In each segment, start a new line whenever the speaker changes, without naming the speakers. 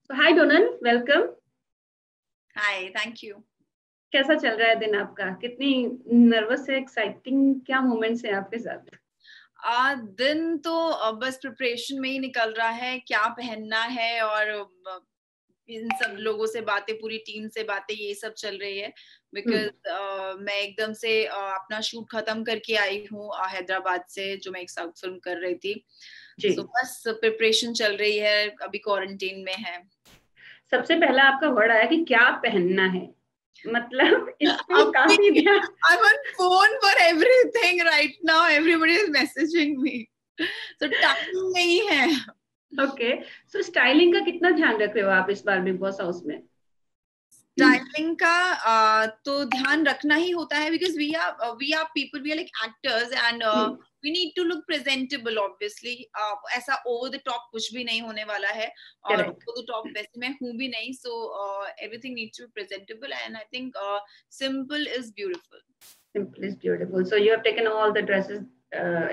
Hi Donal, welcome.
Hi, thank you.
कैसा चल रहा है दिन आपका? कितनी नर्वस है, एक्साइटिंग क्या मोमेंट्स हैं आपके साथ?
दिन तो बस प्रिपरेशन में ही निकल रहा है, क्या पहनना है और इन सब लोगों से बातें, पूरी टीम से बातें, ये सब चल रही है। बिकॉज मैं एकदम से अपना शूट खत्म करके आई हूँ हैदराबाद से, जो मैं एक साउथ फिल्म कर रही थी।
जी।
सो बस प्रिपरेशन चल रही है, अभी क्वारंटीन में है।
सबसे पहला आपका वर्ड आया कि क्या पहनना है, मतलब इस पे काफी
अभी
ध्यान।
I'm on phone for everything right now. Everybody is messaging me. So time नहीं है।
ओके, सो स्टाइलिंग का कितना ध्यान रख रहे हो आप इस बार बिग बॉस हाउस में?
स्टाइलिंग का तो ध्यान रखना ही होता है, because we are people, we are like actors and we need to look presentable obviously. ऐसा ओवर द टॉप कुछ भी नहीं होने वाला है, और
करेक्ट।
ओवर द टॉप वैसे मैं हूँ भी नहीं। So everything needs to be presentable and I think simple is beautiful.
Simple is beautiful, so you have taken all the dresses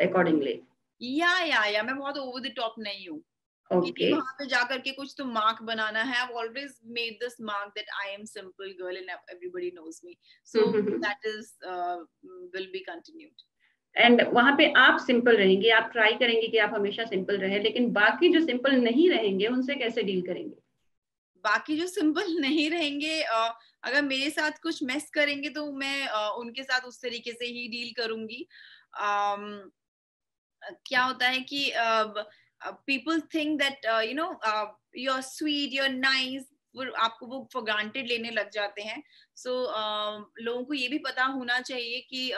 accordingly.
या मैं बहुत ओवर द टॉप नहीं हूँ कि
ओके।
वहां पे जाकर के कुछ तो मार्क बनाना है। I've always made this mark that I am simple girl and everybody knows me. So that is will be continued.
And वहां पे आप सिंपल रहेंगे, आप ट्राई करेंगे कि आप हमेशा सिंपल रहे, लेकिन बाकी जो सिंपल नहीं रहेंगे उनसे कैसे डील करेंगे?
बाकी जो सिंपल नहीं रहेंगे, अगर मेरे साथ कुछ मेस करेंगे तो मैं उनके साथ उस तरीके से ही डील करूंगी। क्या होता है कि people think that you know you are sweet, you are nice, आपको वो फॉर ग्रांटेड लेने लग जाते हैं। सो लोगों को ये भी पता होना चाहिए कि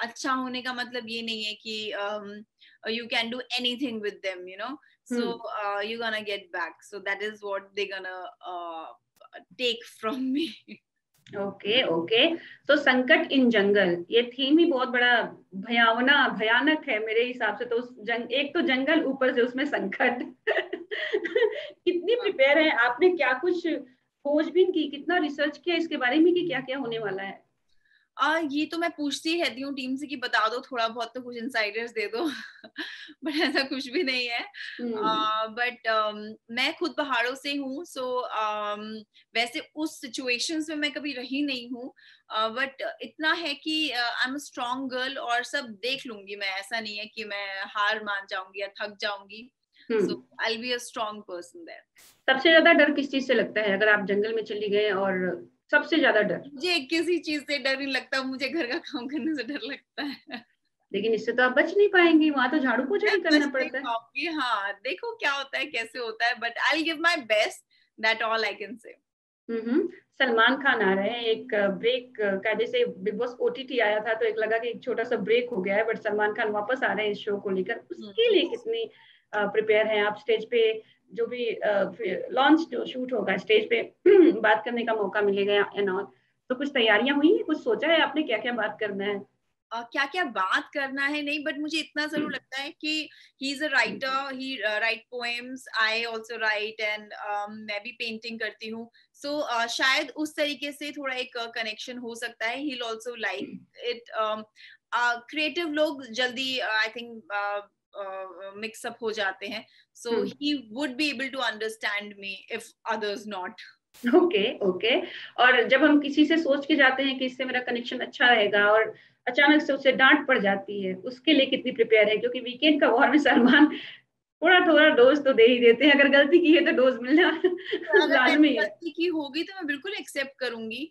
अच्छा होने का मतलब ये नहीं है कि you can do anything with them, you know. So you gonna get back, so that is what they gonna take from me.
Okay okay. तो संकट इन जंगल, ये थीम ही बहुत बड़ा भयावना भयानक है मेरे हिसाब से। तो उस एक तो जंगल, ऊपर से उसमें संकट। कितनी प्रिपेयर है आपने? क्या कुछ खोजबीन की, कितना रिसर्च किया इसके बारे में कि क्या क्या होने वाला है?
ये तो मैं पूछती ही रहती हूँ टीम से कि बता दो थोड़ा बहुत, तो कुछ इनसाइडर्स दे दो। बट ऐसा कुछ भी नहीं है।
हम्म।
बट मैं खुद पहाड़ों से हूँ, सो वैसे उस सिचुएशंस में मैं कभी रही नहीं हूँ। बट इतना है कि I am a strong girl और सब देख लूंगी मैं। ऐसा नहीं है कि मैं हार मान जाऊंगी या थक जाऊंगी।
Hmm.
So I will be a strong person there.
सबसे ज्यादा डर किस चीज से लगता है अगर आप जंगल में चली गए? और सबसे ज्यादा डर?
मुझे किसी चीज से डर नहीं लगता, मुझे घर का काम करने से डर लगता है।
लेकिन इससे तो आप बच नहीं पाएंगी, वहां तो झाड़ू पोछा
मैं
ही
बच
करना
नहीं
पड़ता है।
पाऊंगी। हाँ, देखो क्या होता है, कैसे होता है, but I will give my best, that all I can say.
हम्म। सलमान खान आ रहे हैं, एक ब्रेक का, जैसे बिग बॉस ओटीटी आया था तो एक लगा कि एक छोटा सा ब्रेक हो गया है, बट सलमान खान वापस आ रहे हैं इस शो को लेकर। उसके लिए कितनी प्रिपेयर हैं आप? स्टेज पे जो भी लॉन्च जो शूट होगा स्टेज पे बात करने का मौका मिलेगा एंड ऑल, तो कुछ तैयारियां हुई हैं? कुछ सोचा है आपने क्या क्या बात करना है?
क्या क्या बात करना है नहीं, बट मुझे इतना जरूर लगता है कि he is a writer, he write poems, I also right, and मैं भी पेंटिंग करती हूँ। सो शायद उस तरीके से थोड़ा एक कनेक्शन हो सकता है। He will also like it. Creative लोग जल्दी आई थिंक मिक्सअप हो जाते हैं। So
hmm.
He would be able to understand me if others not.
Okay okay. और जब हम किसी से सोच के जाते हैं कि इससे मेरा कनेक्शन अच्छा रहेगा, और अचानक से उससे डांट पड़ जाती है, उसके लिए कितनी प्रिपेयर है? क्योंकि वीकेंड का वॉर में सलमान थोड़ा थोड़ा डोज तो दे ही देते हैं, अगर गलती की है तो डोज मिलना
अगर मैंने
लाजमी है।
गलती की होगी तो मैं बिल्कुल एक्सेप्ट करूंगी।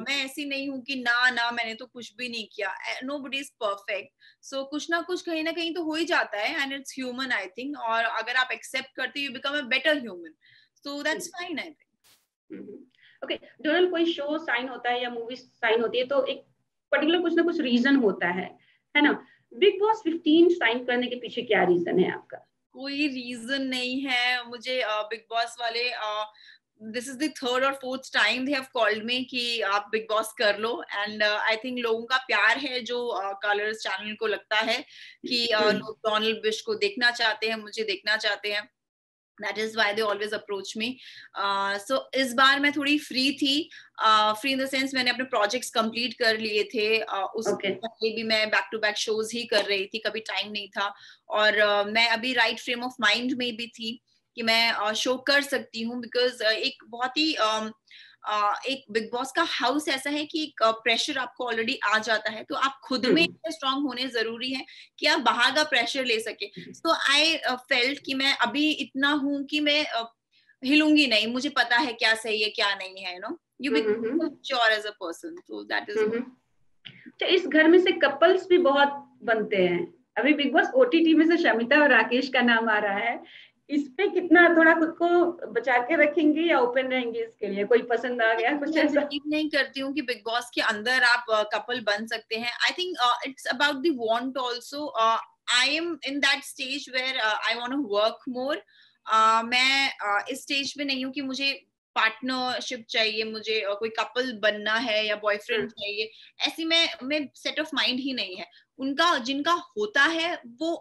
मैं ऐसी नहीं हूँ कि ना ना मैंने तो कुछ भी नहीं किया। Nobody is perfect. So कुछ ना कहीं तो हो ही जाता है, and it's human I think. और अगर आप एक्सेप्ट करते you become a better human. So that's fine I think.
Okay. Donal, कोई शो साइन होता है या मूवी साइन होती है तो एक पर्टिकुलर कुछ ना कुछ रीजन होता है ना? बिग बॉस 15 साइन करने के पीछे क्या रीजन है आपका?
कोई रीजन नहीं है मुझे। बिग बॉस वाले दिस इज द थर्ड और fourth time they have called me कि आप बिग बॉस कर लो। एंड आई थिंक लोगों का प्यार है जो कलर्स चैनल को लगता है कि लोग डोनाल्ड बुश को देखना चाहते हैं, मुझे देखना चाहते हैं। That is why they always approach me. So इस बार मैं थोड़ी फ्री थी। फ्री इन द सेंस मैंने अपने प्रोजेक्ट्स कंप्लीट कर लिए थे। उस
ओके।
पहले भी मैं बैक टू बैक शोज ही कर रही थी, कभी टाइम नहीं था। और मैं अभी राइट फ्रेम ऑफ माइंड में भी थी। कि मैं शो कर सकती हूँ, बिकॉज एक बहुत ही एक बिग बॉस का हाउस ऐसा है कि एक प्रेशर आपको ऑलरेडी आ जाता है, तो आप खुद में इतने स्ट्रांग होने जरूरी है कि आप बाहर का प्रेशर ले सके। सो आई फेल्ट कि मैं अभी इतना हूँ कि मैं हिलूंगी नहीं, मुझे पता है क्या सही है क्या नहीं है, no you become mature as a person, so that is.
इस घर में से कपल्स भी बहुत बनते हैं। अभी बिग बॉस ओटीटी में से शमिता और राकेश का नाम आ रहा है, इस पे कितना थोड़ा खुद को बचा के रखेंगे या ओपन रहेंगे इसके लिए? कोई पसंद आ गया कुछ ऐसा?
बिलीव नहीं करती हूँ कि बिग बॉस के अंदर आप कपल बन सकते हैं। I think it's about the want also. I am in that stage where I want to work more. मैं इस स्टेज पे नहीं हूँ कि मुझे पार्टनरशिप चाहिए, मुझे कोई कपल बनना है या बॉयफ्रेंड चाहिए, ऐसी मैं सेट ऑफ माइंड ही नहीं है। उनका जिनका होता है वो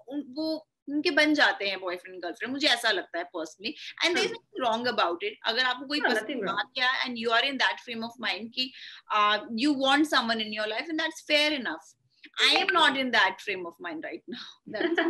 उनके बन जाते हैं बॉयफ्रेंड गर्लफ्रेंड, मुझे ऐसा लगता है personally, and there is nothing wrong about it. अगर आपको कोई पसंद आ गया and you are in that frame of mind कि you want someone in your life, and that's fair enough. I am not in that frame of mind right now. That's